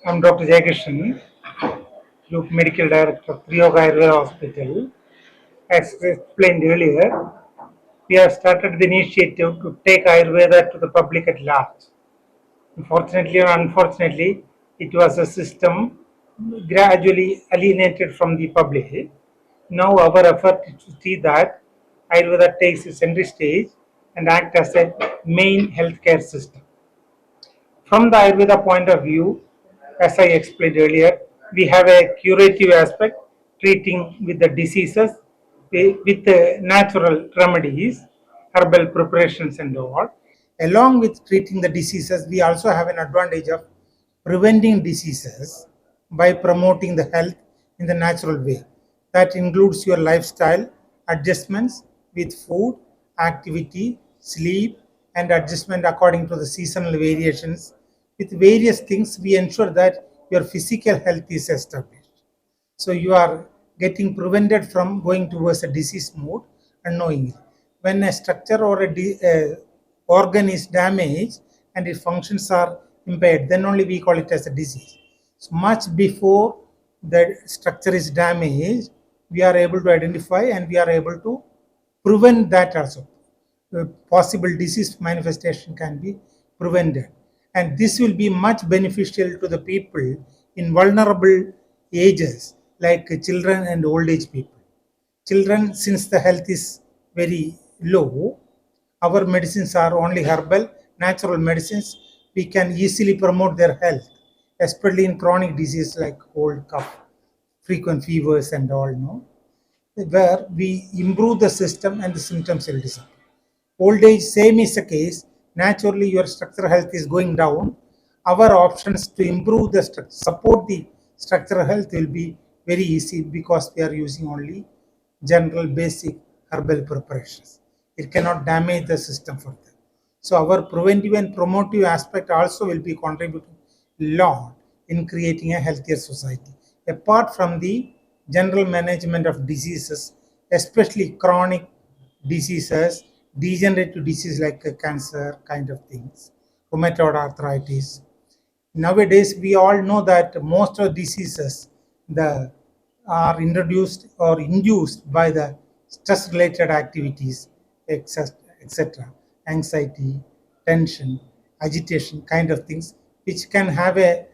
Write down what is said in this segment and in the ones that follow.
I'm Dr. Jayakrishan, Group Medical Director of Triyog Ayurved Hospital. As explained earlier, we have started the initiative to take Ayurveda to the public at large. Unfortunately or unfortunately, it was a system gradually alienated from the public. Now our effort is to see that Ayurveda takes a center stage and act as a main healthcare system. From the Ayurveda point of view, as I explained earlier, we have a curative aspect treating with the diseases with natural remedies, herbal preparations, and all. Along with treating the diseases, we also have an advantage of preventing diseases by promoting the health in the natural way. That includes your lifestyle adjustments with food, activity, sleep, and adjustment according to the seasonal variations. With various things, we ensure that your physical health is established. So you are getting prevented from going towards a disease mode unknowingly. When a structure or a organ is damaged and its functions are impaired, then only we call it as a disease. So much before the structure is damaged, we are able to identify and we are able to prevent that also. Possible disease manifestation can be prevented, and this will be much beneficial to the people in vulnerable ages like children and old age people. Children, since the health is very low, our medicines are only herbal, natural medicines. We can easily promote their health, especially in chronic disease like cold, cough, frequent fevers, and all. No, where we improve the system and the symptoms will disappear. Old age, same is the case. Naturally, your structural health is going down. Our options to improve the structure, support the structural health will be very easy because we are using only general basic herbal preparations. It cannot damage the system further. So our preventive and promotive aspect also will be contributing a lot in creating a healthier society. Apart from the general management of diseases, especially chronic diseases, degenerative disease like cancer kind of things, rheumatoid arthritis. Nowadays, we all know that most of diseases the are introduced or induced by the stress-related activities, etc., anxiety, tension, agitation, kind of things, which can have a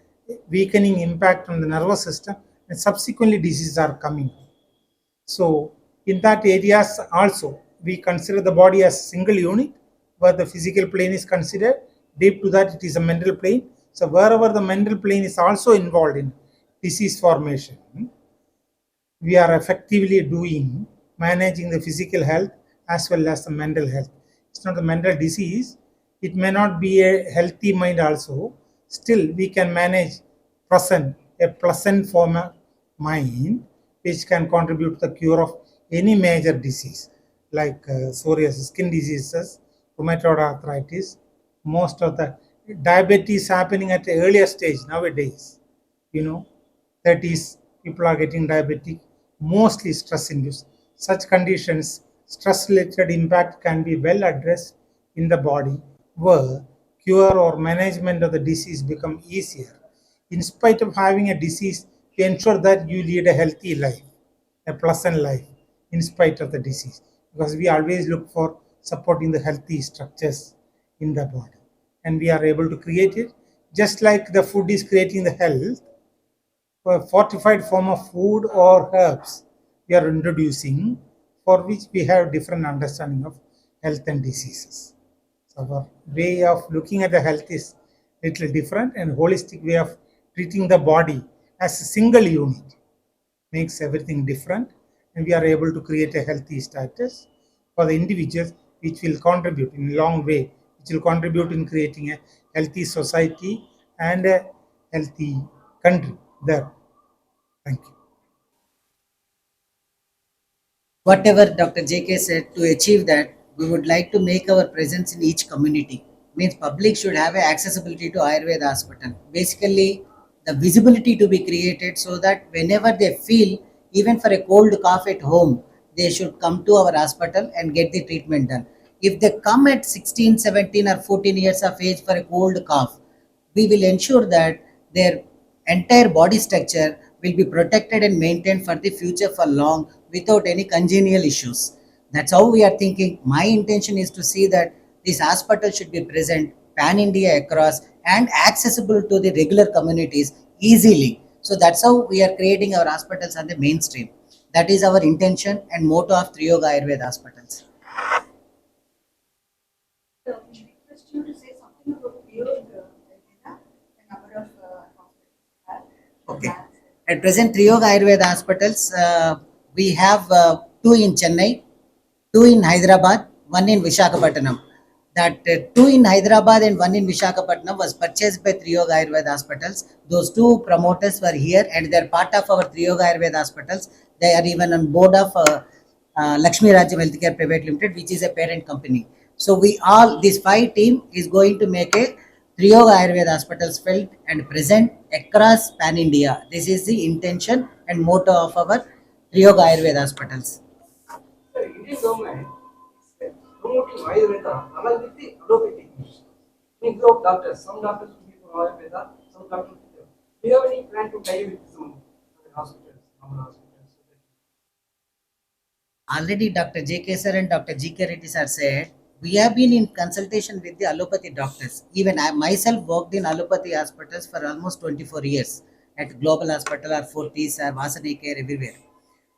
weakening impact on the nervous system, and subsequently diseases are coming. So in that areas also we consider the body as single unit where the physical plane is considered. Deep to that it is a mental plane. So wherever the mental plane is also involved in disease formation, we are effectively doing managing the physical health as well as the mental health. It's not a mental disease. It may not be a healthy mind also. Still, we can manage a pleasant form of mind, which can contribute to the cure of any major disease like psoriasis, skin diseases, rheumatoid arthritis. Most of the diabetes happening at the earlier stage nowadays. You know, that is, people are getting diabetic, mostly stress induced. Such conditions, stress related impact can be well addressed in the body where cure or management of the disease become easier. In spite of having a disease, we ensure that you lead a healthy life, a pleasant life in spite of the disease, because we always look for supporting the healthy structures in the body, and we are able to create it just like the food is creating the health. A fortified form of food or herbs we are introducing, for which we have different understanding of health and diseases. So our way of looking at the health is little different, and holistic way of treating the body as a single unit makes everything different, and we are able to create a healthy status for the individuals, which will contribute in a long way, which will contribute in creating a healthy society and a healthy country there. Thank you. Whatever Dr. JK said, to achieve that, we would like to make our presence in each community. Means public should have a accessibility to Ayurveda hospital. Basically, the visibility to be created so that whenever they feel, even for a cold cough at home, they should come to our hospital and get the treatment done. If they come at 16, 17 or 14 years of age for a cold cough, we will ensure that their entire body structure will be protected and maintained for the future for long without any congenial issues. That's how we are thinking. My intention is to see that this hospital should be present pan India across and accessible to the regular communities easily. So that's how we are creating our hospitals on the mainstream. That is our intention and motto of Triyog Ayurved hospitals. Request you to say something about Triyog Ayurveda, the number of hospitals have. Okay. At present, Triyog Ayurved hospitals, we have two in Chennai, two in Hyderabad, one in Vishakhapatnam. That two in Hyderabad and one in Vishakhapatnam was purchased by Triyog Ayurved hospitals. Those two promoters were here and they are part of our Triyog Ayurved hospitals. They are even on board of Lakshmi Rajam Healthcare Private Limited, which is a parent company. So we all, this 5 team is going to make a Triyog Ayurved hospitals felt and present across pan India. This is the intention and motto of our Triyog Ayurved hospitals. Sir, Indian government is promoting Ayurveda along with the allopathy. In group of doctors, some doctors will be for Ayurveda, some doctors will be. Do you have any plan to tie with some hospitals, normal hospitals? Already Dr. J.K. sir and Dr. G.K. Reddy sir said, we have been in consultation with the allopathy doctors. Even I myself worked in allopathy hospitals for almost 24 years at Global Hospital or Fortis or Vasani Care everywhere.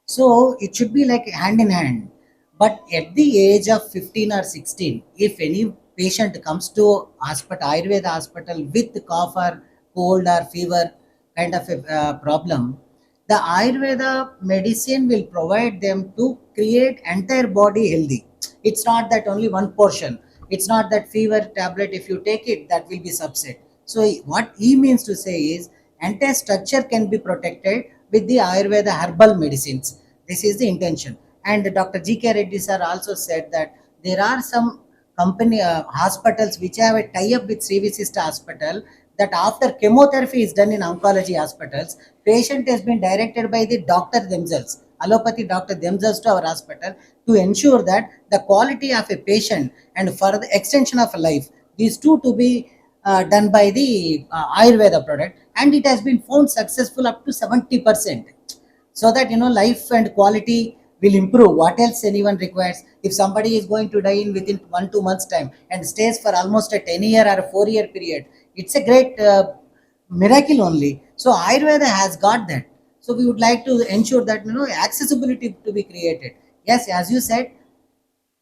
So it should be like hand in hand. But at the age of 15 or 16, if any patient comes to hospital, Ayurveda hospital with cough or cold or fever kind of a problem, the Ayurveda medicine will provide them to create entire body healthy. It's not that only one portion. It's not that fever tablet, if you take it, that will be subset. So what he means to say is entire structure can be protected with the Ayurveda herbal medicines. This is the intention. And Dr. G.K. Reddy sir also said that there are some company hospitals which have a tie-up with Sri Visista Hospital, that after chemotherapy is done in oncology hospitals, patient has been directed by the doctor themselves, allopathy doctor themselves to our hospital to ensure that the quality of a patient and for the extension of life, these two to be done by the Ayurveda product, and it has been found successful up to 70%. So that life and quality will improve. What else anyone requires? If somebody is going to die in within 1 2 months time and stays for almost a 10 year or a 4 year period, it's a great miracle only. So Ayurveda has got that. So we would like to ensure that accessibility to be created. Yes, as you said,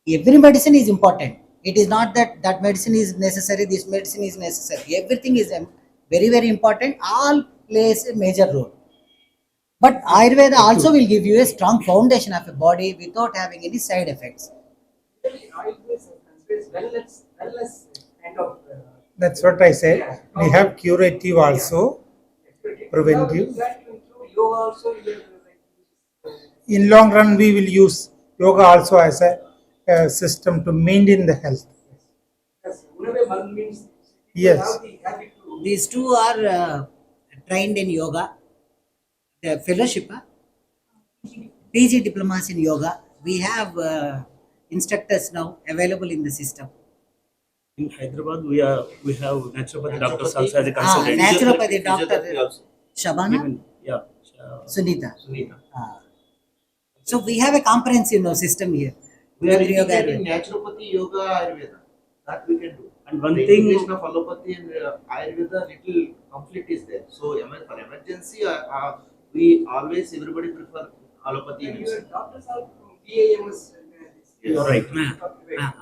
every medicine is important. It is not that that medicine is necessary, this medicine is necessary. Everything is very very important. All plays a major role. But Ayurveda also will give you a strong foundation of a body without having any side effects. Really, Ayurveda is wellness kind of. That's what I said. We have curative also, preventive. Is that to include yoga also? In long run, we will use yoga also as a system to maintain the health. Yes, Unave Marn means people Yes. have the habit to. These two are trained in yoga, the fellowship, PG diplomas in yoga. We have instructors now available in the system. In Hyderabad, we have naturopathy doctors also as a Ah, consultant. naturopathy Physiotherapy doctor also. Shabana, Even, yeah, Sunita. Sunita. Ah. So we have a comprehensive system here. We are Triyog integrating Ayurved. naturopathy, yoga, Ayurveda. That we can do. and one The thing, integration of allopathy and Ayurveda, little conflict is there. So for emergency, we always everybody prefer allopathy. And medicine. your doctors are from BAMS. Yes. right.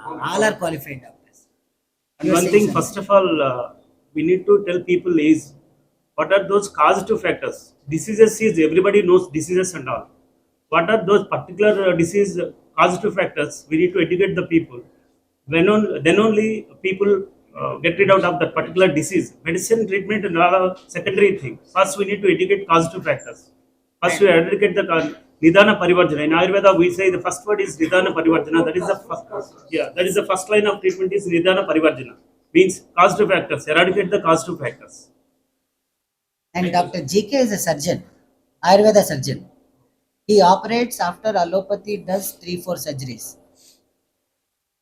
All are qualified doctors. And You are one saying thing, something. first of all, we need to tell people is what are those causative factors. Diseases is everybody knows diseases and all. What are those particular disease causative factors? We need to educate the people. Then only people get rid out of that particular disease. Medicine treatment and all secondary thing. First, we need to educate causative factors. First, we educate the Nidana Parivarjana. In Ayurveda, we say the first word is Nidana Parivarjana. That is the first. Yeah, that is the first line of treatment is Nidana Parivarjana. Means causative factors. Eradicate the causative factors. And Dr. GK is a surgeon, Ayurveda surgeon. He operates after allopathy, does 3 4 surgeries.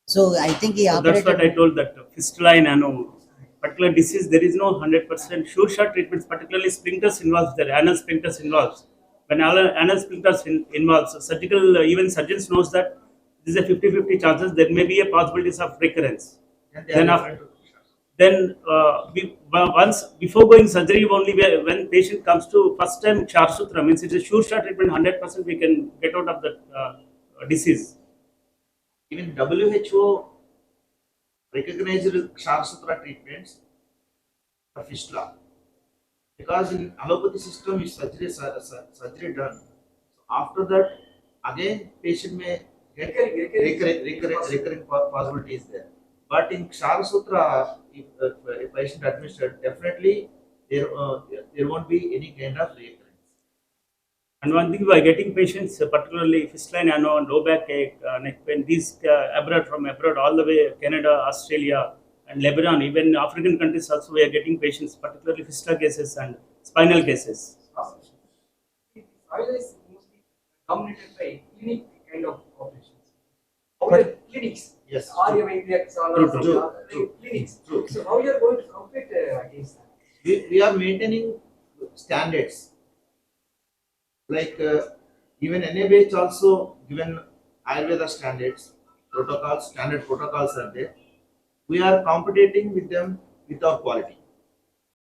So I think he So that's what I operated. told that fistula in ano. particular disease, there is no 100% sure shot treatments, particularly splinters involves there, anal splinters involves. When anal splinters involves, surgical, even surgeons knows that this is a 50-50 chances, there may be a possibilities of recurrence. And they Then are after, referred to. then once before going surgery only when patient comes to first time Char Sutra means it's a sure shot treatment, 100% we can get out of that disease. Even WHO recognized Shastra treatments for fistula because in allopathy system is surgery done. So after that, again patient may get recurring possibilities there. But in Kshara Sutra, if a patient administered, definitely there won't be any kind of recurrence. And one thing by getting patients, particularly fistula, ano, and low backache, neck pain, these from abroad all the way Canada, Australia, and Lebanon, even African countries also we are getting patients, particularly fistula cases and spinal cases. Ayurveda is mostly dominated by clinic kind of operations. How But- your clinics, Yes, Arya Vaidya, True. clinics. True. So how you are going to compete against that? We are maintaining standards. Like even NABH also given Ayurveda standards, standard protocols are there. We are competing with them with our quality.